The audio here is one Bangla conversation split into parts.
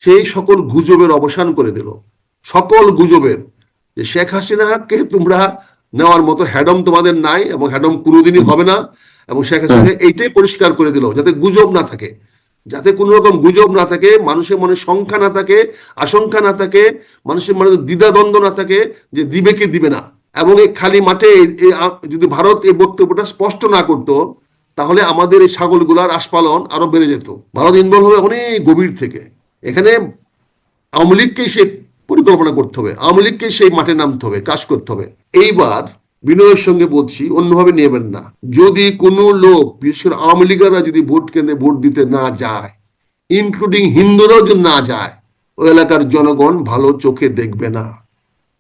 সেই সকল গুজবের অবসান করে দিল। সকল গুজবের, যে শেখ হাসিনাকে তোমরা নেওয়ার মতো হ্যাডম তোমাদের নাই এবং হ্যাডম কোনোদিনই হবে না, এবং শেখ হাসিনা এইটাই পরিষ্কার করে দিল যাতে গুজব না থাকে, যাতে কোনো রকম গুজব না থাকে, মানুষের মনে সংখ্যা না থাকে, আশঙ্কা না থাকে, মানুষের মনে দ্বিধাদ্বন্দ্ব না থাকে যে দিবে কি দিবে না। এবং এই খালি মাঠে যদি ভারত এই বক্তব্যটা স্পষ্ট না করতো, তাহলে আমাদের এই ছাগলগুলার আস্পালন আরো বেড়ে যেত। ভারত ইনভলভ হবে অনেক গভীর থেকে। এখানে আওয়ামী লীগকেই সেই পরিকল্পনা করতে হবে, আওয়ামী লীগকেই সেই মাঠে নামতে হবে, কাজ করতে হবে। এইবার বিনয়ের সঙ্গে বলছি, অন্যভাবে নেবেন না। যদি কোনো লোক, বিশেষ করে আওয়ামী লীগেরা যদি ভোট কেন্দ্রে ভোট দিতে না যায়, ইনক্লুডিং হিন্দুরাও যদি না যায়, ওই এলাকার জনগণ ভালো চোখে দেখবে না,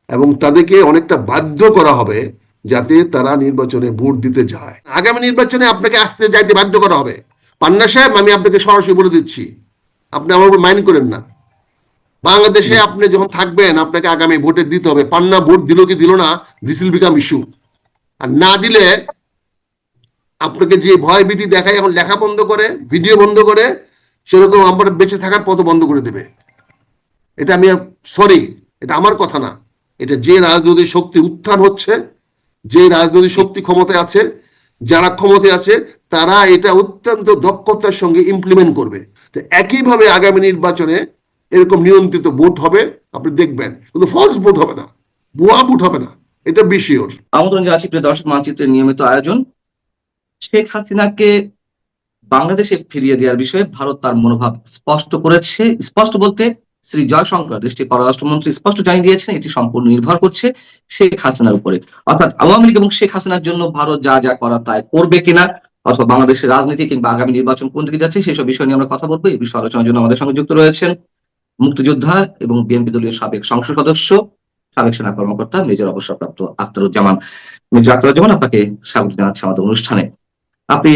এবং তাদেরকে অনেকটা বাধ্য করা হবে যাতে তারা নির্বাচনে ভোট দিতে যায়। আগামী নির্বাচনে আপনাকে আসতে যাইতে বাধ্য করা হবে। পান্না সাহেব, আমি আপনাকে সরাসরি বলে দিচ্ছি, আপনি আমার উপর মাইন্ড করেন না। বাংলাদেশে আপনি যখন থাকবেন, আপনাকে আগামী ভোটে দিতে হবে। পান্না ভোট দিল কি দিল না, দিস উইল বিকাম ইস্যু। আর না দিলে আপনাকে যে ভয় ভীতি দেখায়, এখন লেখা বন্ধ করে, ভিডিও বন্ধ করে, সেরকম আমরা বেঁচে থাকার পথ বন্ধ করে দেবে। এটা আমি সরি, এটা আমার কথা না, এটা যে রাজনৈতিক শক্তি উত্থান হচ্ছে, যে রাজনৈতিক শক্তি ক্ষমতায় আছে, যারা ক্ষমতায় আছে, তারা এটা অত্যন্ত দক্ষতার সঙ্গে ইমপ্লিমেন্ট করবে। তো একইভাবে আগামী নির্বাচনে এরকম নিয়ন্ত্রিত ভোট হবে, আপনি দেখবেন, কিন্তু ফলস ভোট হবে না, ভুয়া ভোট হবে না, এটা বিশিওর। আমন্ত্রণ জানাচ্ছি প্রিয় দর্শক, মানচিত্রের নিয়মিত আয়োজন। শেখ হাসিনাকে বাংলাদেশে ফিরিয়ে দেওয়ার বিষয়ে ভারত তার মনোভাব স্পষ্ট করেছে। স্পষ্ট বলতে শ্রী জয়শঙ্কর, দেশটির পররাষ্ট্রমন্ত্রী, স্পষ্ট জানিয়ে দিয়েছেন এটি সম্পূর্ণ নির্ভর করছে শেখ হাসিনার উপরে। অর্থাৎ আওয়ামী লীগ এবং শেখ হাসিনার জন্য ভারত যা যা করা তাই করবে কিনা, অথবা বাংলাদেশের রাজনীতি কিংবা আগামী নির্বাচন কোন দিকে যাচ্ছে, সেসব বিষয় নিয়ে আমরা কথা বলবো। এই বিষয়ে আলোচনার জন্য আমাদের সঙ্গে যুক্ত রয়েছেন মুক্তিযোদ্ধা এবং বিএনপি দলীয় সাবেক সংসদ সদস্য, সাবেক সেনা কর্মকর্তা মেজর অবসরপ্রাপ্ত আখতারুজ্জামান। মেজর আখতারুজ্জামান, আপনাকে স্বাগত জানাচ্ছি আমাদের অনুষ্ঠানে। আপনি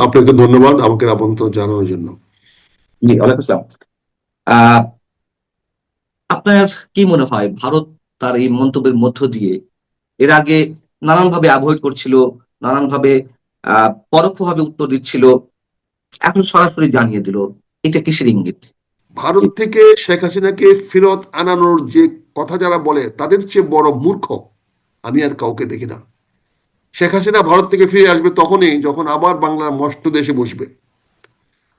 আপনাকে ধন্যবাদ আমাকে আমন্ত্রণ জানানোর জন্য। জি, ওয়ালাইকুম আসসালাম। আপনার কি মনে হয়, ভারত তার এই মন্তব্যের মধ্য দিয়ে এর আগে নানানভাবে অ্যাভয়েড করছিল, নানানভাবে পরোক্ষভাবে উত্তর দিচ্ছিল, এখন সরাসরি জানিয়ে দিল, এটা কিসের ইঙ্গিত? ভারত থেকে শেখ হাসিনাকে ফেরত আনানোর যে কথা যারা বলে, তাদের চেয়ে বড় মূর্খ আমি আর কাউকে দেখি না। শেখ হাসিনা ভারত থেকে ফিরে আসবে তখনই যখন আবার বাংলার মস্ত দেশে বসবে।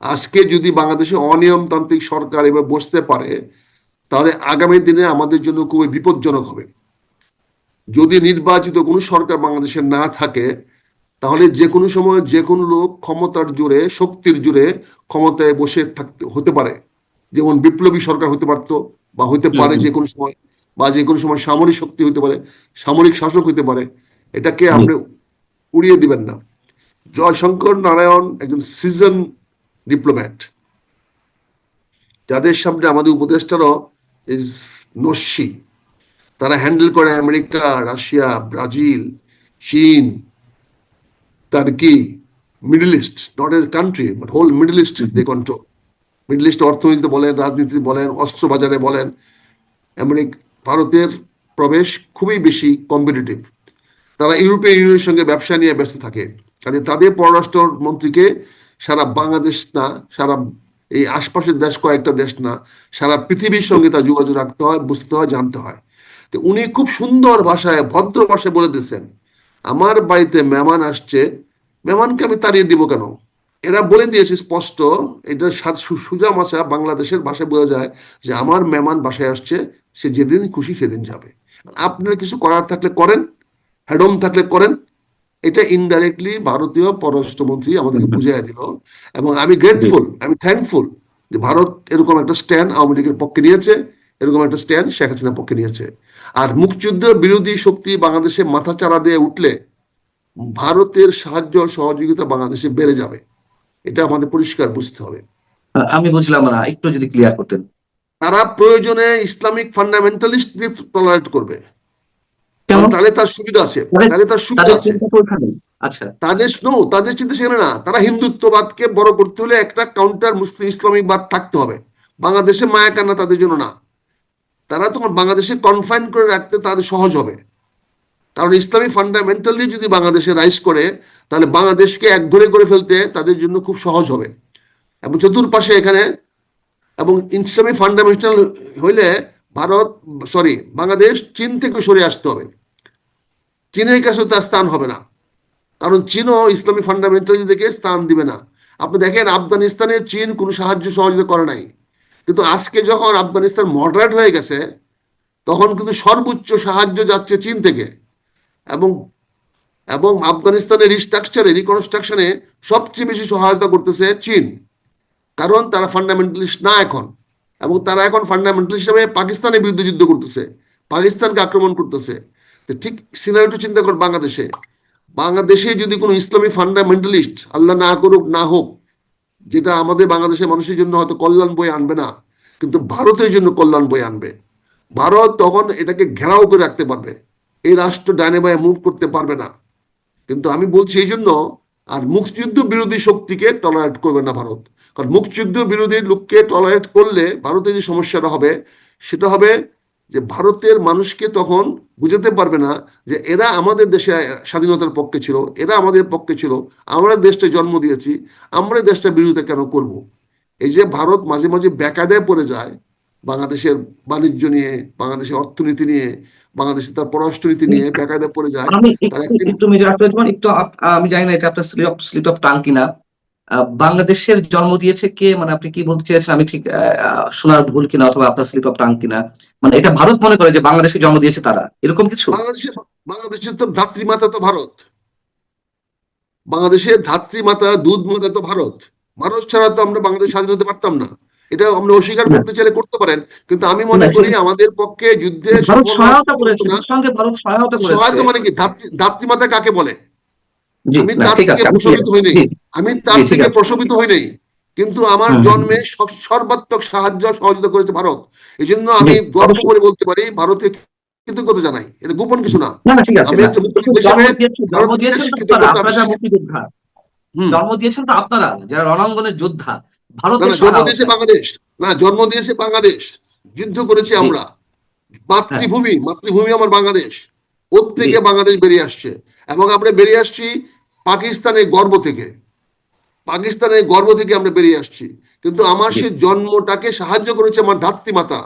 আজকে যদি বাংলাদেশে অনিয়মতান্ত্রিক সরকার এবার বসতে পারে, তাহলে আগামী দিনে আমাদের জন্য খুবই বিপজ্জনক হবে। যদি নির্বাচিত কোনো সরকার বাংলাদেশে না থাকে, তাহলে যে কোনো সময় যে কোনো লোক ক্ষমতার জোরে, শক্তির জোরে ক্ষমতায় বসে থাকতে হতে পারে। যেমন বিপ্লবী সরকার হতে পারতো, বা হতে পারে যে কোনো সময়, বা যে কোনো সময় সামরিক শক্তি হতে পারে, সামরিক শাসক হতে পারে। এটাকে আপনি উড়িয়ে দিবেন না। জয়শঙ্কর নারায়ণ একজন সিজন ডিপ্লোম্যাট, যাদের সামনে আমাদের উপদেষ্টারও নস্যি। তারা হ্যান্ডেল করে আমেরিকা, রাশিয়া, ব্রাজিল, চীন, Turkey, Middle East, not a country but whole Middle East they control. Middle East অর্থনীতিতে বলেন, রাজনীতিতে বলেন, অস্ত্র বাজারে বলেন, ভারতের প্রবেশ খুবই বেশি কম্পিটিটিভ। তারা ইউরোপিয়ান ইউনিয়নের সঙ্গে ব্যবসা নিয়ে ব্যস্ত থাকে। কাজে তাদের পররাষ্ট্র মন্ত্রীকে সারা বাংলাদেশ না, সারা এই আশপাশের দেশ, কয়েকটা দেশ না, সারা পৃথিবীর সঙ্গে তার যোগাযোগ রাখতে হয়, বুঝতে হয়, জানতে হয়। তো উনি খুব সুন্দর ভাষায়, ভদ্র ভাষায় বলে দিয়েছেন, আমার বাড়িতে মেহমান আসছে, মেহমানকে আমি তাড়িয়ে দিব কেন? এরা বলে দিয়েছে স্পষ্ট, এটা সুজা ভাষা, বাংলাদেশের ভাষায় বোঝা যায় যে আমার মেহমান বাসায় আসছে, সে যেদিন খুশি সেদিন যাবে। আপনার কিছু করার থাকলে করেন, হ্যাডম থাকলে করেন। এটা ইনডাইরেক্টলি ভারতীয় পররাষ্ট্রমন্ত্রী আমাদেরকে বুঝিয়ে দিল, এবং আমি গ্রেটফুল, আমি থ্যাঙ্কফুল যে ভারত এরকম একটা স্ট্যান্ড আওয়ামী লীগের পক্ষে নিয়েছে, এরকম একটা স্ট্যান্ড শেখ হাসিনার পক্ষে নিয়েছে। আর মুক্তিযুদ্ধ বিরোধী শক্তি বাংলাদেশে মাথা চারা দিয়ে উঠলে ভারতের সাহায্য সহযোগিতা বাংলাদেশে বেড়ে যাবে, এটা আমাদের পরিষ্কার বুঝতে হবে। আমি বুঝলাম না, একটু যদি ক্লিয়ার করতেন। তারা প্রয়োজনে ইসলামিক ফান্ডামেন্টালিস্ট দিয়ে টলারেট করবে, তাহলে তার সুবিধা আছে, তাহলে তার সুবিধা আছে। আচ্ছা, তাদের চিন্তা সেখানে না। তারা হিন্দুত্ববাদকে বড় করতে হলে একটা কাউন্টার মুসলিম ইসলামিকবাদ থাকতে হবে। বাংলাদেশে মায়া কান্না তাদের জন্য না। তারা তোমার বাংলাদেশে কনফাইন করে রাখতে তাদের সহজ হবে, কারণ ইসলামিক ফান্ডামেন্টালি যদি বাংলাদেশে রাইজ করে, তাহলে বাংলাদেশকে একঘরে করে ফেলতে তাদের জন্য খুব সহজ হবে। এবং চতুর্পাশে এখানে এবং ইসলামী ফান্ডামেন্টাল হইলে বাংলাদেশ চীন থেকে সরে আসতে হবে। চীনের কাছে তার স্থান হবে না, কারণ চীনও ইসলামী ফান্ডামেন্টালিজমকে স্থান দিবে না। আপনি দেখেন আফগানিস্তানে চীন কোনো সাহায্য সহযোগিতা করে নাই, কিন্তু আজকে যখন আফগানিস্তান মডারেট হয়ে গেছে তখন কিন্তু সর্বোচ্চ সাহায্য যাচ্ছে চীন থেকে। এবং এবং আফগানিস্তানের রিকনস্ট্রাকশনে সবচেয়ে বেশি সহায়তা করতেছে চীন, কারণ তারা ফান্ডামেন্টালিস্ট না এখন, এবং তারা এখন ফান্ডামেন্টালিস্ট হিসেবে পাকিস্তানের বিরুদ্ধে যুদ্ধ করতেছে, পাকিস্তানকে আক্রমণ করতেছে। ঠিক সিনারিওটা চিন্তা কর, বাংলাদেশে যদি কোনো ইসলামী ফান্ডামেন্টালিস্ট, আল্লাহ না করুক না হোক, যেটা আমাদের বাংলাদেশের মানুষের জন্য হয়তো কল্যাণ বয়ে আনবে না, কিন্তু ভারতের জন্য কল্যাণ বয়ে আনবে। ভারত তখন এটাকে ঘেরাও করে রাখতে পারবে, এই রাষ্ট্র ডাইনে বায়ে মুভ করতে পারবে না। কিন্তু আমি বলছি এই জন্য, আর মুক্তিযুদ্ধ বিরোধী শক্তিকে টলারেট করবে না ভারত, কারণ মুক্তিযুদ্ধ বিরোধী লোককে টলারেট করলে ভারতের যে সমস্যাটা হবে সেটা হবে যে ভারতের মানুষকে তখন বুঝাতে পারবে না যে এরা আমাদের দেশে স্বাধীনতার পক্ষে ছিল, এরা আমাদের পক্ষে ছিল, আমরা দেশটা জন্ম দিয়েছি, আমরা দেশটা বিরোধিতা কেন করব। এই যে ভারত মাঝে মাঝে বেকায়দায় পড়ে যায় বাংলাদেশের বাণিজ্য নিয়ে, বাংলাদেশের অর্থনীতি নিয়ে, বাংলাদেশের তার পররাষ্ট্রনীতি নিয়ে বেকায়দায় পড়ে যায়। আমি তার একটু মেজর আফরোজ খান, একটু আমি জানি না এটা আপনার স্লিপ অফ টাং কিনা। বাংলাদেশের জন্ম দিয়েছে কে, মানে আপনি কি বলতে চেয়েছেন, আমি ঠিক শোনার ভুল কিনা অথবা আপনার স্লিপ অফ টাং কিনা, মানে এটা ভারত মনে করে যে বাংলাদেশকে জন্ম দিয়েছে তারা, এরকম কিছু? বাংলাদেশের তো ধাত্রীমাতা তো ভারত, বাংলাদেশের ধাত্রীমাতা দুধ মাতা তো ভারত। ভারত ছাড়া তো আমরা বাংলাদেশ স্বাধীন হতে পারতাম না। এটা আমরা অস্বীকার করতে চাইলে করতে পারেন, কিন্তু আমি মনে করি আমাদের পক্ষে যুদ্ধে সহায়তা করেছে, সঙ্গে ভারত সহায়তা করেছে। সহায়তা মানে কি? ধাত্রীমাতা কাকে বলে? আমি তার ঠিক থেকে আছে, প্রশমিত হই নাই, আমি তার থেকে প্রশমিত হই নাই, কিন্তু আমার জন্মে সর্বাত্মক সাহায্য সহযোগিতা করেছে ভারত। এই জন্য আমি গর্ব করে বলতে পারি ভারতকে কৃতজ্ঞতা জানাই, এটা গোপন কিছু না। আমি জন্ম দিয়েছেন তো আপনারা যারা রণাঙ্গনের যোদ্ধা, জন্ম দিয়েছে বাংলাদেশ, না জন্ম দিয়েছে বাংলাদেশ, যুদ্ধ করেছি আমরা। মাতৃভূমি আমার বাংলাদেশ, ওর থেকে বাংলাদেশ বেরিয়ে আসছে, এবং আমরা বেরিয়ে আসছি পাকিস্তানের গর্ব থেকে, আমরা বেরিয়ে আসছি। কিন্তু আমার সেই জন্মটাকে সাহায্য করেছে আমার ধাত্রীমাতা,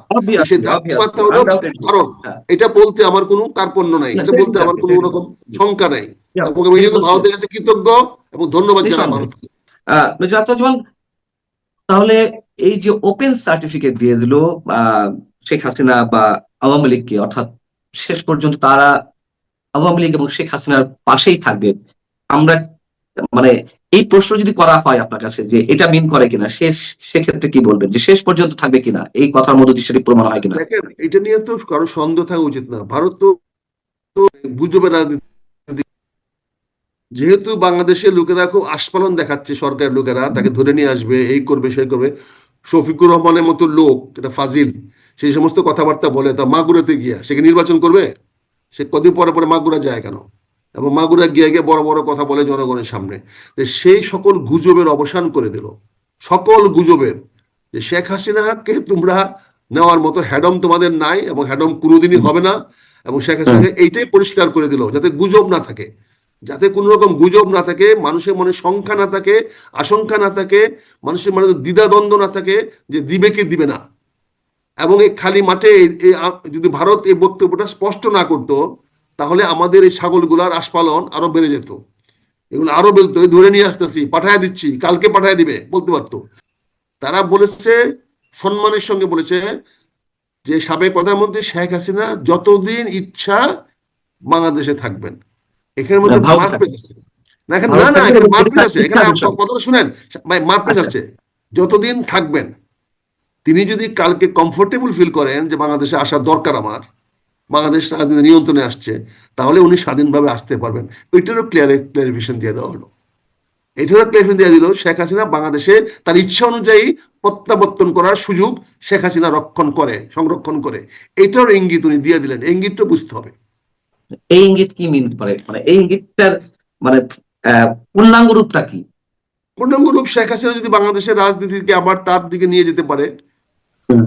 সেই ধাত্রীমাতা হলো ভারত। এটা বলতে আমার কোনো কার্পণ্য নাই, এটা বলতে আমার কোনো রকম শঙ্কা নাই, এবং এই জন্য ভারতের কাছে কৃতজ্ঞ এবং ধন্যবাদ জানাই ভারতকে। তাহলে এই যে ওপেন সার্টিফিকেট দিয়ে দিল শেখ হাসিনা বা আওয়ামী লীগকে, অর্থাৎ শেষ পর্যন্ত তারা আওয়ামী লীগ এবং শেখ হাসিনার পাশেই থাকবে, আমরা মানে এই প্রশ্ন যদি করা হয় আপনার কাছে যে এটা মিন করে কিনা, সেক্ষেত্রে কি বলবেন যে শেষ পর্যন্ত থাকবে কিনা, এই কথার মধ্যে দৃষ্টি প্রমাণ হয় কিনা? দেখেন, এটা নিয়ে তো কারো সন্দেহ থাকা উচিত না। ভারত তো গুজবের রাজনীতি, যেহেতু বাংলাদেশের লোকেরা খুব আস্ফালন দেখাচ্ছে, সরকারের লোকেরা তাকে ধরে নিয়ে আসবে, এই করবে সেই করবে। শফিকুর রহমানের মতো লোক, এটা ফাজিল, সেই সমস্ত কথাবার্তা বলে, তা মাগুরাতে গিয়া সে নির্বাচন করবে? সে কদিন পরে পরে মাগুরা যায় কেন? এবং মাগুরা গিয়ে গিয়ে বড় বড় কথা বলে জনগণের সামনে। সেই সকল গুজবের অবসান করে দিল, সকল গুজবের, যে শেখ হাসিনাকে তোমরা নেওয়ার মতো হ্যাডম তোমাদের নাই, এবং হ্যাডম কোনোদিনই হবে না। এবং শেখ হাসিনাকে এইটাই পরিষ্কার করে দিল, যাতে গুজব না থাকে, যাতে কোন রকম গুজব না থাকে, মানুষের মনে সংখ্যা না থাকে, আশঙ্কা না থাকে, মানুষের মনে দ্বিধাদ্বন্দ্ব না থাকে যে দিবে কি দিবে না। এবং এই খালি মাঠে যদি ভারত এই বক্তব্যটা স্পষ্ট না করতো, তাহলে আমাদের এই ছাগলগুলার আস্ফালন আরো বেড়ে যেত, এগুলো আরো বলতো ধরে নিয়ে আসতেছি, পাঠায় দিচ্ছি, কালকে পাঠায় দিবে, বলতে পারতো। তারা বলেছে, সম্মানের সঙ্গে বলেছে যে সাবেক প্রধানমন্ত্রী শেখ হাসিনা যতদিন ইচ্ছা বাংলাদেশে থাকবেন। এখানের মধ্যে মারপেচ আছে না, এখানে না না এখানে মারপেচ আছে, এখানে কথাটা শুনেন ভাই, মারপেচ আছে। যতদিন থাকবেন, তিনি যদি কালকে কমফোর্টেবল ফিল করেন যে বাংলাদেশে আসার দরকার আমার, বাংলাদেশ নিয়ন্ত্রণে আসছে, তাহলে উনি স্বাধীনভাবে আসতে পারবেন। ওইটারও ক্লিয়ারিফিকেশন দিয়ে দেওয়া হলো, এটারও ক্লিয়ারিফিকেশন দিয়ে দিল শেখ হাসিনা বাংলাদেশে তার ইচ্ছা অনুযায়ী প্রত্যাবর্তন করার সুযোগ শেখ হাসিনা সংরক্ষণ করে। এটার ইঙ্গিত উনি দিয়ে দিলেন, ইঙ্গিতটা বুঝতে হবে। এই ইঙ্গিত কি মিন করে, মানে এই ইঙ্গিতটার মানে পূর্ণাঙ্গ রূপটা কি? পূর্ণাঙ্গ রূপ, শেখ হাসিনা যদি বাংলাদেশের রাজনীতিকে আবার তার দিকে নিয়ে যেতে পারে,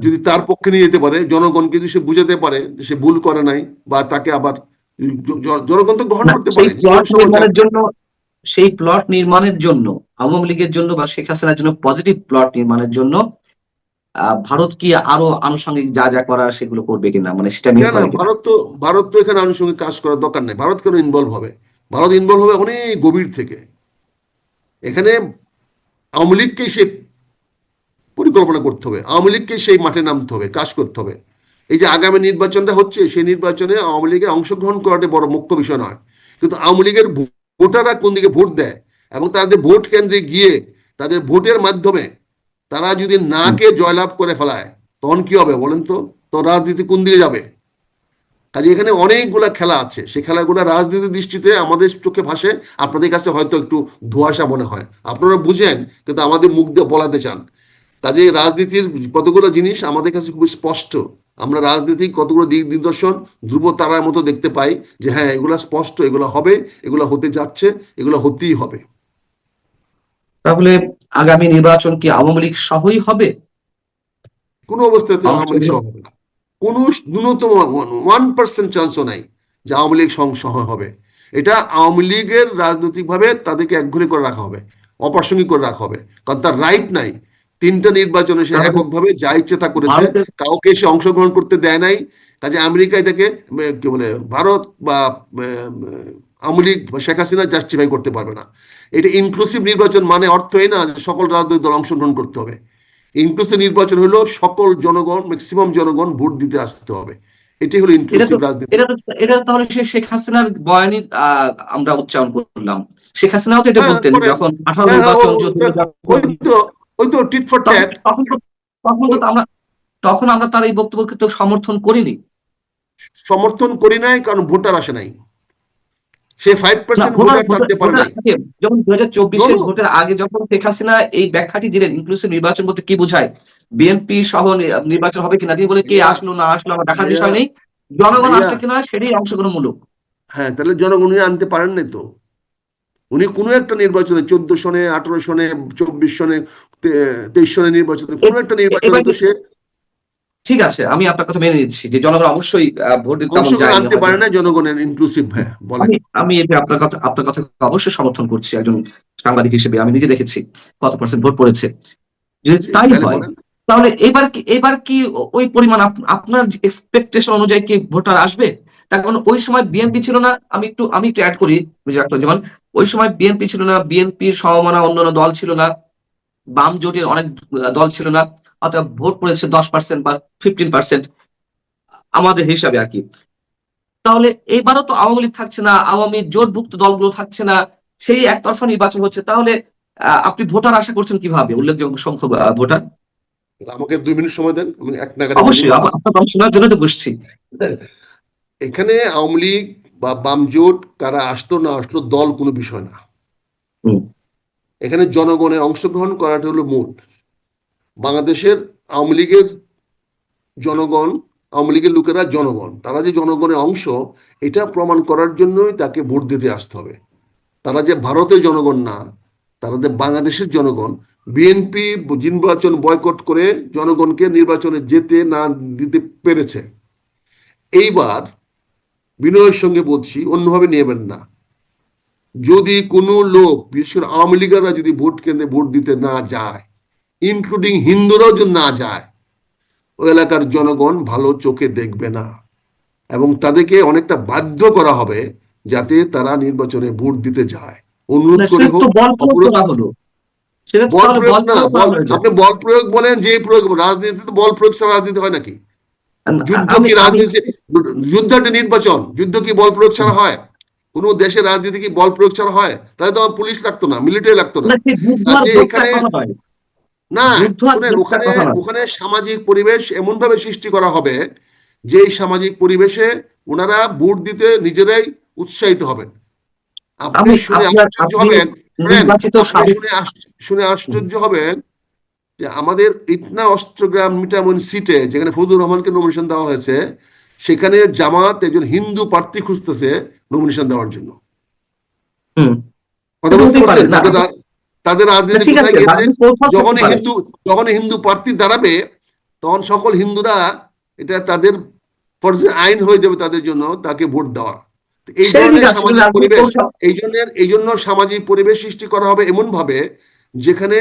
যদি তার পক্ষে নিয়ে যেতে পারে, জনগণকে যদি সে বুঝাতে পারে যে সে ভুল করে নাই, বা তাকে আবার জনগণ তো গ্রহণ করতে পারে। সেই প্লট নির্মাণের জন্য আওয়ামী লীগের জন্য বা শেখ হাসিনার জন্য পজিটিভ প্লট নির্মাণের জন্য ভারত কি আরো আনুষঙ্গিক যা যা করার সেগুলো করবে কিনা, মানে সেটা নিয়ে না না, করে কিনা? ভারত তো এখানে আনুষঙ্গিক কাজ করার দরকার নেই। ভারত কেন ইনভলভ হবে? ভারত ইনভলভ হবে অনেক গভীর থেকে। এখানে আওয়ামী লীগকে সে পরিকল্পনা করতে হবে, আওয়ামী লীগকে সেই মাঠে নামতে হবে, কাজ করতে হবে। এই যে আগামী নির্বাচনটা হচ্ছে, সেই নির্বাচনে আওয়ামী লীগের অংশগ্রহণ করাটা বড় মুখ্য বিষয় নয়, কিন্তু আওয়ামী লীগের ভোটাররা কোন দিকে ভোট দেয় এবং তাদের ভোট কেন্দ্রে গিয়ে তাদের ভোটের মাধ্যমে তারা যদি নাকে জয়লাভ করে ফেলায়, তখন কি হবে বলেন তো? তো রাজনীতি কোন দিকে যাবে? কাজে এখানে অনেকগুলা খেলা আছে, সেই খেলাগুলো রাজনীতির দৃষ্টিতে আমাদের চোখে ভাসে, আপনাদের কাছে হয়তো একটু ধোঁয়াশা মনে হয়, আপনারা বুঝেন কিন্তু আমাদের মুখ দিয়ে বলাতে চান। কাজে রাজনীতির কতগুলো জিনিস আমাদের কাছে খুবই স্পষ্ট। আমরা রাজনীতিক কতগুলো দিক নিদর্শন ধ্রুব তারার মতো দেখতে পাই যে হ্যাঁ, এগুলা স্পষ্ট, এগুলো হবে, এগুলো হতে যাচ্ছে, এগুলো হতেই হবে। তাহলে আগামী নির্বাচন কি আওয়ামী লীগ সহই হবে? কোনো অবস্থাতে আওয়ামী লীগ অংশগ্রহণ সহ হবে না। কোনো ন্যূনতম 1% চান্সও নাই যে আওয়ামী লীগ সহ হবে। এটা আওয়ামী লীগের রাজনৈতিকভাবে তাদেরকে একঘরে করে রাখা হবে, অপ্রাসঙ্গিক করে রাখা হবে, কারণ তার রাইট নাই। তিনটা নির্বাচনে সে তাহলে এককভাবে যা ইচ্ছে তা করেছে, ভারতের কাউকে সে অংশগ্রহণ করতে দেয় নাই। কাজে আমেরিকা এটাকে কি বলে, ভারত বা আওয়ামী লীগ বা শেখ হাসিনা জাস্টিফাই করতে পারবে না। এটা ইনক্লুসিভ নির্বাচন মানে অর্থ এই না যে সকল রাজনৈতিক দল অংশগ্রহণ করতে হবে। ইনক্লুসিভ নির্বাচন হলো সকল জনগণ, ম্যাক্সিমাম জনগণ ভোট দিতে আসতে হবে। এটি হলো এটা তো ইনক্লুসিভ রাজনীতি। এটা তো এটা তো তাহলে শেখ হাসিনার বয়ানই আমরা উচ্চারণ করলাম। শেখ হাসিনাও তো এটা হ্যাঁ বলতেন করেন। যখন 18 হ্যাঁ হ্যাঁ, নির্বাচন যখন ওই তো ওই তো টিট ফর তখন ট্যাট। তখন তো তখন তো আমরা তখন আমরা তার এই বক্তব্যকে তো সমর্থন করিনি। সমর্থন করি নাই কারণ ভোটার আসে নাই, সে না, 5% ভোটার ভোটার ভোটার টানতে পারে ভোটার নাই। আগে, যখন 2024-এর দলও ভোটের আগে যখন শেখ হাসিনা এই ব্যাখ্যাটি দিলেন ইনক্লুসিভ নির্বাচন বলতে কি বোঝায়, বিএনপি সহ নির্বাচন হবে কিনা, তিনি বলে কে ভাইয়া, আসলো না আসলো আমার দেখার ভাইয়া, বিষয় নেই, জনগণ ভাইয়া, আসলে কিনা সেটাই অংশগ্রহণমূলক। হ্যাঁ, তাহলে জনগণ উনি আনতে পারেন নাই তো। উনি কোনো একটা নির্বাচনে 14 সনে, 18 সনে, 24 সনে, 23 সনে নির্বাচনে, কোনো একটা নির্বাচনে এবার তো সে ঠিক আছে, আমি আপনার কথা মেনে নিচ্ছি যে জনগণ অবশ্যই ভোট দিতে তেমন অংশগ্রহণ যায়নি আনতে হয়তো। পারে না, জনগণের ইনক্লুসিভ। হ্যাঁ বলেন। আমি আমি এটা আপনার কথা অবশ্যই সমর্থন করছি একজন সাংবাদিক হিসেবে। আমি নিজে দেখেছি কত পার্সেন্ট ভোট পড়েছে। যদি জি, তাই তাহলে হয়, বলেন। তাহলে এবার কি ওই পরিমাণ আপনার এক্সপেকটেশন অনুযায়ী কি ভোটার আসবে? তার কারণ ওই সময় বিএনপি ছিল না। আমি একটু অ্যাড করি যেমন ওই সময় বিএনপি ছিল না, বিএনপির সমমনা অন্যান্য দল ছিল না, বাম জোটের অনেক দল ছিল না, অর্থাৎ ভোট পড়েছে 10% বা 15% আমাদের হিসাবে আর কি। তাহলে এবারও তো আওয়ামী লীগ থাকছে না, আওয়ামী জোটভুক্ত দলগুলো থাকছে না, সেই একতরফা নির্বাচন হচ্ছে। তাহলে আপনি ভোটার আশা করছেন কিভাবে, উল্লেখযোগ্য সংখ্যক ভোটার? আমাকে 2 মিনিট সময় দেন, আমি এক নাগারে বলি অবশ্যই কথা। আপনার কথা শোনার জন্য তো বসছি। এখানে আওয়ামী লীগ বা বাম জোট কারা আসলো না আসলো দল কোনো বিষয় না। হুম, এখানে জনগণের অংশগ্রহণ করাটা হলো মূল। বাংলাদেশের আওয়ামী লীগের জনগণ, আওয়ামী লীগের লোকেরা জনগণ, তারা যে জনগণের অংশ, এটা প্রমাণ করার জন্যই তাকে ভোট দিতে আসতে হবে। তারা যে ভারতের জনগণ না, তারা যে বাংলাদেশের জনগণ। বিএনপি নির্বাচন বয়কট করে জনগণকে নির্বাচনে যেতে না দিতে পেরেছে। এইবার বিনয়ের সঙ্গে বলছি, অন্যভাবে নেবেন না। যদি কোনো লোক, বিশেষ করে আওয়ামী লীগেরা যদি ভোট কেন্দ্রে ভোট দিতে না যায়, ইনক্লুডিং হিন্দুরাও যদি না যায়, ওই এলাকার জনগণ ভালো চোখে দেখবে না এবং তাদেরকে অনেকটা বাধ্য করা হবে যাতে তারা নির্বাচনে ভোট দিতে যায়, অনুরোধ না, করে সেটা তো হোক, বল প্রয়োগ অবরোধ। করা হলো, সেটা তো বল তাহলে প্রয়োগ বল না, প্রয়োগ করা হয়ে যায়। আপনি বল প্রয়োগ বলেন, যে প্রয়োগ, রাজনীতিতে বল প্রয়োগ ছাড়া রাজনীতি হয় নাকি? যুদ্ধ আমি কি আমি রাজনীতি? যুদ্ধ একটা নির্বাচন, যুদ্ধ কি বল প্রয়োগ ছাড়া হয়? কোন দেশের রাজনীতি কি বল প্রয়োগ ছাড়া হয়? তাহলে তো আমার পুলিশ লাগতো না, মিলিটারি লাগতো না। না, সেই যুদ্ধ আর কাজে ভোট তো এখানে এক কথা নয়। না, যুদ্ধ আর শুনেন, ভোট তো এক ওখানে কথা নয়। ওখানে সামাজিক পরিবেশ এমন ভাবে সৃষ্টি করা হবে যে এই সামাজিক পরিবেশে ওনারা ভোট দিতে নিজেরাই উৎসাহিত হবেন। আপনি আমি শুনে আপনার আশ্চর্য আপনি হবেন, শুনেন, নির্বাচিত আপনি সাবেক। শুনে আশ্চর্য হবেন যে আমাদের ইটনা অস্ট্রগ্রাম মিঠামইন সিটে যেখানে ফজলুর রহমানকে নমিনেশন দেওয়া হয়েছে, সেখানে জামাত একজন হিন্দু প্রার্থী খুঁজতেছে নমিনেশন দেওয়ার জন্য। হুম, কথা এটা বুঝতে হতেই পারে পারছেন? না। তাদের না, রাজনীতি ঠিক কোথায় আছে, গিয়েছে? রাজনীতি কৌশল থাকতে যখনই পারে। হিন্দু যখনই হিন্দু প্রার্থী দাঁড়াবে, তখন সকল হিন্দুরা, এটা তাদের ফরজে আইন হয়ে যাবে তাদের জন্য তাকে ভোট দেওয়া। এই সে ঠিক ধরনের আছে, কিন্তু সামাজিক রাজনীতি পরিবেশ, কৌশল। এই জন্য সামাজিক পরিবেশ সৃষ্টি করা হবে এমন ভাবে যেখানে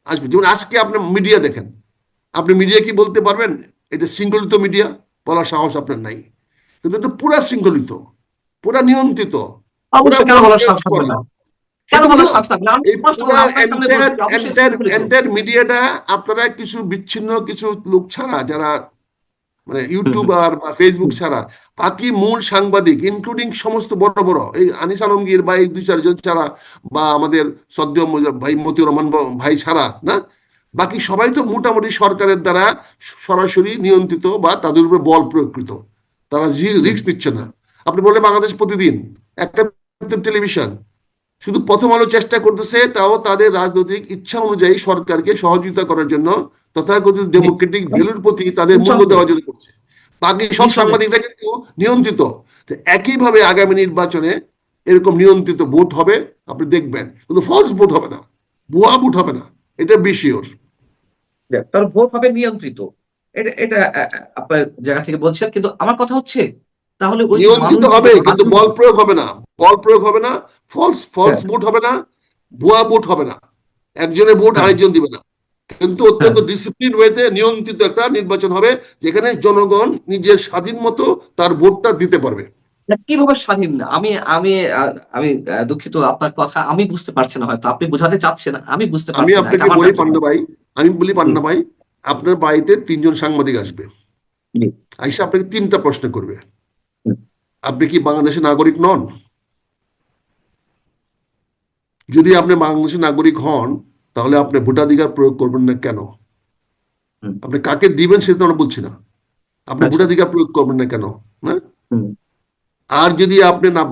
আসবে। যেমন আজকে আপনি মিডিয়া দেখেন, আপনি মিডিয়া কি বলতে পারবেন এটা শৃঙ্খলিত মিডিয়া? বলার সাহস আপনার নাই। কিন্তু এটা পুরা শৃঙ্খলিত, পুরা নিয়ন্ত্রিত, পুরা অবশ্যই কেন বলার সাহস থাকবে করে। না? কেন সেটা বলার হলো সাহস থাকবে না? আমি এই স্পষ্ট পুরা বললাম, আপনার সামনে বলছি অবশ্যই শৃঙ্খলিত। এন্টায়ার মিডিয়াটা আপনারা কিছু বিচ্ছিন্ন কিছু লোক ছাড়া, যারা মানে হুম, হুম, ইউটিউবার বা ফেসবুক হুম, ছাড়া বাকি মূল সাংবাদিক ইনক্লুডিং সমস্ত বড় বড় এই আনিস আলমগীর বা এই 2-4 জন ছাড়া বা আমাদের সদ্য ভাই মতিউর রহমান ভাই ছাড়া না, বাকি সবাই তো মোটামুটি সরকারের দ্বারা সরাসরি নিয়ন্ত্রিত বা তাদের উপরে বল প্রয়োগকৃত। তারা হুম। রিস্ক নিচ্ছে না। আপনি বললেন বাংলাদেশ প্রতিদিন, একটা টেলিভিশন, শুধু প্রথম আলো চেষ্টা করতেছে, তাও তাদের রাজনৈতিক ইচ্ছা অনুযায়ী সরকারকে সহযোগিতা করার জন্য, তথাকথিত জি, ডেমোক্রেটিক ভ্যালুর প্রতি তাদের মূল্য নিঃসন্দেহে, দেওয়ার জন্য করছে। বাকি সব নিঃসন্দেহে। সাংবাদিকরা কিন্তু নিয়ন্ত্রিত। তো একইভাবে আগামী নির্বাচনে এরকম নিয়ন্ত্রিত ভোট হবে, আপনি দেখবেন, কিন্তু ফলস ভোট হবে না, ভুয়া ভোট হবে না, এটা বিশিওর। তার ভোট হবে নিয়ন্ত্রিত। এটা এটা আপনার জায়গা থেকে বলছেন, কিন্তু আমার কথা হচ্ছে তাহলে ওই যে নিয়ন্ত্রিত মানুষগুলো হবে কিন্তু সাধারণ। বল প্রয়োগ হবে না, বল প্রয়োগ হবে না, ফলস হ্যাঁ, ফলস ভোট হবে না, ভুয়া ভোট হবে না, একজনের ভোট হ্যাঁ, আরেকজন দিবে না, কিন্তু হ্যাঁ। অত্যন্ত ডিসিপ্লিন ওয়েতে নিয়ন্ত্রিত একটা নির্বাচন হবে, যেখানে জনগণ নিজের স্বাধীন মতো তার ভোটটা দিতে পারবে। না, কিভাবে স্বাধীন? আমি আমি আমি দুঃখিত, আপনার কথা আমি বুঝতে পারছি না, হয়তো আপনি বোঝাতে চাচ্ছেন, আমি বুঝতে আমি পারছি না, এটা আপনাকে আমার বলি ব্যর্থতা। পান্না ভাই, আমি বলি হুম, পান্না ভাই, আপনার বাড়িতে 3 জন সাংবাদিক আসবে, জি, আইসা আপনাকে 3টা প্রশ্ন করবে। হুম, আপনি কি বাংলাদেশের নাগরিক নন? যদি আপনি বাংলাদেশের নাগরিক হন, তাহলে আপনি ভোটাধিকার প্রয়োগ করবেন না কেন? হুম, আপনি কাকে দিবেন সেটা আমরা বলছি না, আপনি আচ্ছা, ভোটাধিকার প্রয়োগ করবেন না কেন? না। হুম। আর যদি আপনি না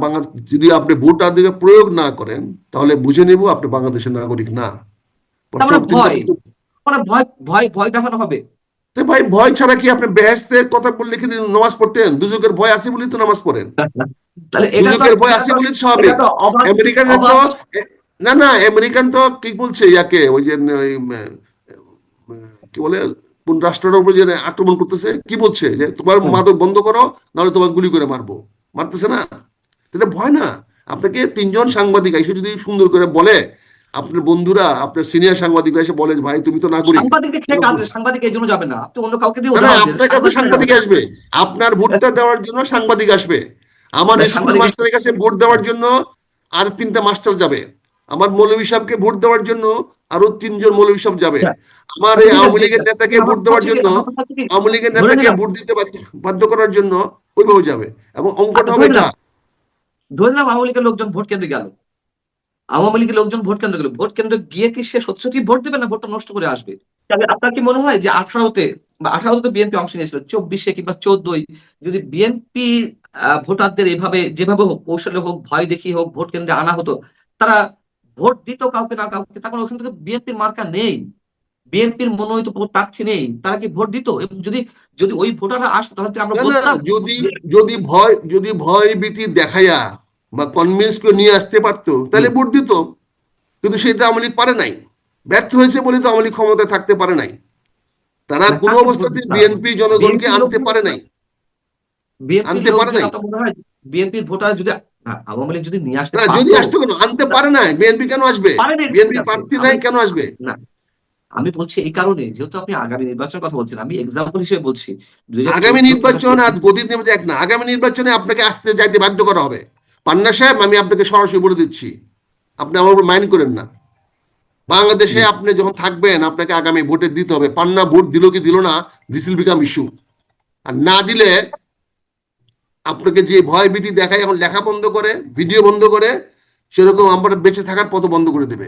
যদি আপনি ভোটাধিকার প্রয়োগ না করেন, তাহলে বুঝে নেব আপনি বাংলাদেশের নাগরিক না। তার প্রশ্ন মানে তিনটা ভয়, প্রশ্ন। মানে ভয় ভয় ভয় দেখানো হবে। তো ভাই ভয় ছাড়া কি আপনি বেহেশতের কথা বললে কি নামাজ পড়তেন? দুজকের ভয় আছে বলেই তো নামাজ পড়েন। তাহলে দুজকের ভয় আছে বলেই এটা স্বাভাবিক। তো অবাক, আমেরিকানের তো অবাক। না না, আমেরিকান তো কি বলছে ইয়াকে, ওই যে ওই কি বলে, কোন রাষ্ট্রের উপর যে আক্রমণ করতেছে, কি বলছে যে তোমার হুম। মাদক বন্ধ করো, নাহলে তোমার গুলি করে মারবো। মারতেছে না? এটা ভয় না। আপনাকে 3 জন সাংবাদিক এসে যদি সুন্দর করে বলে, আপনার বন্ধুরা, আপনার সিনিয়র সাংবাদিকরা এসে বলে, ভাই তুমি তো নাগরিক, সাংবাদিককে কেন খেয়ে কাজ নেই, সাংবাদিক এই জন্য যাবে না, আপনি অন্য কাউকে দিয়ে না না, উদাহরণ দেন, আপনার কাছে সাংবাদিক কেন যাবে সাংবাদিক আসবে, আপনার ভোটটা দেওয়ার জন্য সাংবাদিক আসবে। আমার না? স্কুল সাংবাদিক মাস্টারের কাছে ভোট দেওয়ার জন্য আর 3টা মাস্টার যাবে। আমার মৌলভী সাহেবকে ভোট দেওয়ার জন্য আরো 3 জন মৌলভী সাহেব যাবে। আমার এই ঠিক আওয়ামী আছে, ঠিক লীগের আছে। নেতাকে আমার ভোট কথা দেওয়ার হচ্ছে কি, জন্য, আমার কথা হচ্ছে কি, আওয়ামী লীগের ধরে নেতাকে নিলাম, ভোট দিতে বাধ্য করার জন্য ওইভাবে যাবে, এবং অঙ্কটা আচ্ছা হবে ধরে এটা। নিলাম, ধরে নিলাম আওয়ামী লীগের লোকজন ভোট কেন্দ্রে গেল, আওয়ামী লীগের লোকজন ভোট কেন্দ্রে গেল, ভোট কেন্দ্রে গিয়ে কি সে সত্যি সত্যি ভোট দেবে, না ভোটটা নষ্ট করে আসবে? তাহলে আপনার কি মনে হয় যে 18-তে বা 18-তে বিএনপি অংশ নিয়েছিল, 24-এ কিংবা 14-ই যদি বিএনপি ভোটারদের এইভাবে যেভাবে হোক, কৌশলে হোক, ভয় দেখিয়ে হোক ভোট কেন্দ্রে আনা হতো, তারা ভোট দিত কাউকে না কাউকে, তখন ওখান থেকে বিএনপির মার্কা নেই, বিএনপির মনোনীত কোনো প্রার্থী নেই, তারা কি ভোট দিত? এবং যদি যদি ওই ভোটাররা আসতো, তাহলে কি আমরা না না, বলতাম যদি যে যদি ভয় ভীতি দেখাইয়া বা কনভিন্স করে নিয়ে আসতে পারতো, তাহলে হুম, ভোট দিত। কিন্তু সেটা আওয়ামী লীগ পারে নাই, ব্যর্থ হয়েছে বলে তো আওয়ামী লীগ ক্ষমতায় থাকতে পারে নাই। তারা না কোনো কাকে ভোট অবস্থাতে দিতাম? বিএনপি জনগণকে বিএনপির আনতে লোকজন, পারে নাই, বিএনপির আনতে পারে লোকজন নাই। আপনার মনে হয় বিএনপির ভোটার যদি আওয়ামী লীগ যদি নিয়ে আসতে না, যদি পারতো? আসতো কেন, আনতে পারে নাই, বিএনপি কেন আসবে? পারেনি, ঠিক বিএনপি আছে। প্রার্থী আমি নাই, কেন আসবে? না, আমি বলছি এই কারণে, যেহেতু আপনি আগামী নির্বাচনের কথা বলছেন, আমি এক্সাম্পল হিসেবে বলছি আগামী 2014 কিংবা নির্বাচন আর 24। গদির নির্বাচন এক না। আগামী নির্বাচনে আপনাকে আসতে যাইতে বাধ্য করা হবে। পান্না সাহেব, আমি আপনাকে সরাসরি বলে দিচ্ছি, আপনি আমার উপর মাইন্ড করেন না। বাংলাদেশে জি, আপনি যখন থাকবেন, আপনাকে আগামী ভোটে দিতে হবে। পান্না ভোট দিল কি দিল না, দিস উইল বিকাম ইস্যু। আর না দিলে আপনাকে যে ভয় ভীতি দেখায়, এখন লেখা বন্ধ করে, ভিডিও বন্ধ করে, সেরকম আমরা বেঁচে থাকার পথ বন্ধ করে দেবে।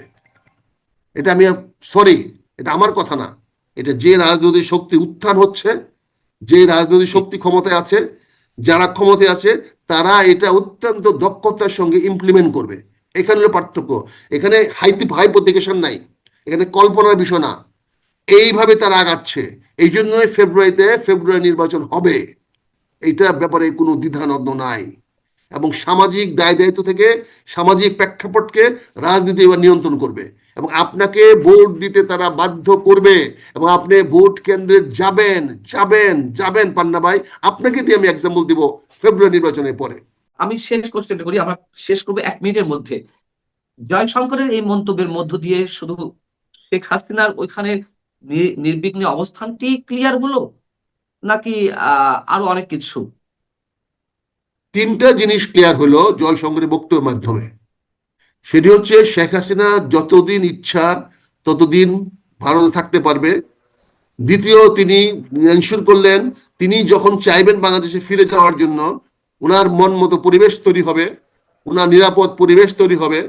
এটা আমি, সরি, এটা আমার কথা না, এটা যে রাজনৈতিক শক্তি উত্থান হচ্ছে, যে রাজনৈতিক জি, শক্তি ক্ষমতায় আছে, যারা ক্ষমতায় আছে, তারা এটা অত্যন্ত দক্ষতার সঙ্গে ইমপ্লিমেন্ট করবে। এখানে হলো পার্থক্য। এখানে হাইপোথিকেশন নাই, এখানে কল্পনার বিষয় না। এইভাবে তারা আগাচ্ছে। এই জন্যই ফেব্রুয়ারি নির্বাচন হবে, এইটার ব্যাপারে কোনো দ্বিধাদ্বন্দ্ব নাই। এবং সামাজিক দায় দায়িত্ব থেকে সামাজিক প্রেক্ষাপটকে রাজনীতি এবার নিয়ন্ত্রণ করবে, এবং আপনাকে ভোট দিতে তারা বাধ্য করবে। এবং আপনি ভোট কেন্দ্রে যাবেন যাবেন যাবেন। পান্না ভাই, আপনাকে দিয়ে আমি এক্সাম্পল দিব ফেব্রুয়ারি নির্বাচনের পরে। আমি শেষ কোশ্চেনটা করি, আমরা শেষ করবো 1 মিনিটের মধ্যে। জয়শঙ্করের এই মন্তব্যের মধ্য দিয়ে শুধু শেখ হাসিনার ওইখানে নির্বিঘ্নে অবস্থানটি ক্লিয়ার হলো, নাকি আরো অনেক কিছু? তিনটা জিনিস ক্লিয়ার হলো জয়শঙ্করের বক্তব্যের মাধ্যমে। সেটি হচ্ছে শেখ হাসিনা যতদিন ইচ্ছা ততদিন ভারতে থাকতে পারবে। দ্বিতীয়, তিনি এনশিওর করলেন তিনি যখন চাইবেন বাংলাদেশে ফিরে যাওয়ার জন্য ওনার মন মতো পরিবেশ তৈরি হবে, ওনার নিরাপদ পরিবেশ তৈরি হবে,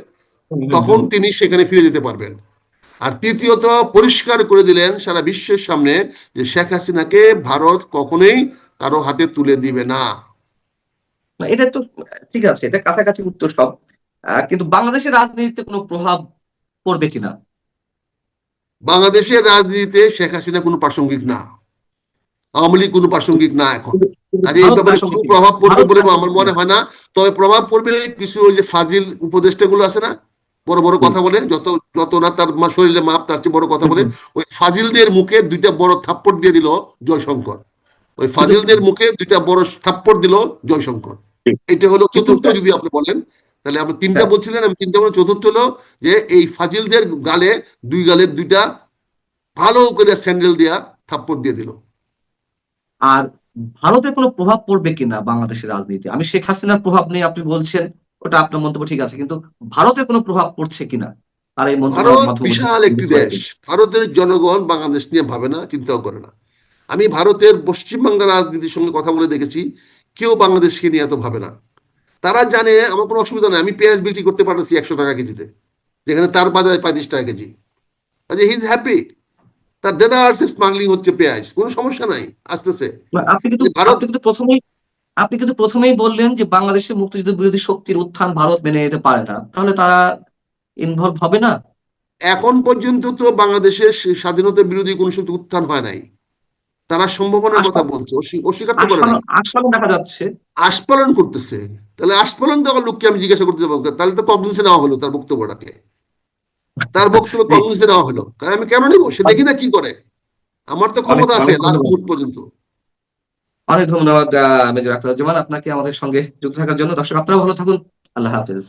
তখন তিনি সেখানে ফিরে যেতে পারবেন। আর তৃতীয়ত, পরিষ্কার করে দিলেন সারা বিশ্বের সামনে যে শেখ হাসিনাকে ভারত কখনোই কারো হাতে তুলে দিবে না। না, এটা তো ঠিক আছে, এটা কাছাকাছি উত্তর সব। কিন্তু বাংলাদেশের রাজনীতিতে কোনো প্রভাব পড়বে কিনা? বাংলাদেশের রাজনীতিতে শেখ হাসিনা কোনো প্রাসঙ্গিক না, আওয়ামী লীগ কোনো প্রাসঙ্গিক না এখন। কিন্তু কাজে এই ভারত ব্যাপারে কোনো প্রাসঙ্গিক কিনা? প্রভাব পড়বে ভারত বলে আমার প্রাসঙ্গিক মনে কিনা? হয় না। তবে প্রভাব পড়বে কিছু ওই যে ফাজিল উপদেষ্টা গুলো আছে না, বড় বড় হুম, কথা বলে, যত যত না তার শরীরে মাপ তার চেয়ে বড় কথা হুম, বলে, হুম। ওই ফাজিলদের মুখে দুইটা বড় থাপ্পড় দিয়ে দিল জয়শঙ্কর। ওই কিন্তু ফাজিলদের মুখে দুইটা বড় থাপ্পড় দিল জয়শঙ্কর। এটা হলো কিন্তু চতুর্থ, যদি আপনি বলেন তাহলে। আপনি তিনটা হ্যাঁ, বলছিলেন, আমি তিনটা বলে চতুর্থ হলো যে এই ফাজিলদের গালে গালে দুইটা ভালো করে স্যান্ডেল দিয়া থাপ্পড় দিয়ে দিল। আর ভারতের কোনো প্রভাব পড়বে কিনা বাংলাদেশের রাজনীতি? আমি শেখ হাসিনার প্রভাব নেই আপনি বলছেন, ওটা আপনার মন্তব্য ঠিক আছে, কিন্তু ভারতের কোনো প্রভাব পড়ছে কিনা তার এই মন্তব্যের ভারত মাধ্যমে বিশাল একটি বুঝতে দেশ। পারবেন। ভারতের জনগণ বাংলাদেশ নিয়ে ভাবে না, চিন্তাও করে না। আমি ভারতের পশ্চিমবাংলার রাজনীতির সঙ্গে কথা বলে দেখেছি, কেউ বাংলাদেশকে নিয়ে এত ভাবে না। তারা জানে আমার কোনো অসুবিধা নেই, আমি পেঁয়াজ বিক্রি করতে পারতেছি 100 টাকা কেজিতে, যেখানে তার বাজারে 35 টাকা কেজি। কাজে হি ইজ হ্যাপি। তার ডেটা আসছে, স্মাগলিং হচ্ছে পেঁয়াজ, কোনো সমস্যা নাই, আসতেছে। না, আপনি কিন্তু ভারত আপনি কিন্তু প্রথমেই আপনি কিন্তু প্রথমেই বললেন যে বাংলাদেশে মুক্তিযুদ্ধ বিরোধী শক্তির উত্থান ভারত মেনে নিতে পারে না, তাহলে তারা ইনভলভ হবে না? এখন পর্যন্ত তো বাংলাদেশের স্বাধীনতা বিরোধী কোনো শক্তি উত্থান হয় নাই। তারা সম্ভাবনার কথা আশা- বলছে, অস্বীকার তো করে আশা নাই। আশাও দেখা যাচ্ছে। আস্ফালন করতেছে। তাহলে আস্ফালন দেওয়ার লোককে আমি জিজ্ঞাসা করতে যাবো, তাহলে তো কগনিজে নেওয়া হলো তার বক্তব্যটাকে, তার বক্তব্য জি, কগনিজে নেওয়া হলো, কারণ আমি কেন নিবো, সে দেখি না কি করে। আমার তো অনেক ক্ষমতা আছে অনেক লাস্ট ধন্যবাদ। মুহূর্ত পর্যন্ত। অনেক ধন্যবাদ মেজর আখতারুজ্জামান আপনাকে আমাদের সঙ্গে যুক্ত থাকার জন্য। দর্শক আপনারা ভালো থাকুন। আল্লাহ হাফেজ।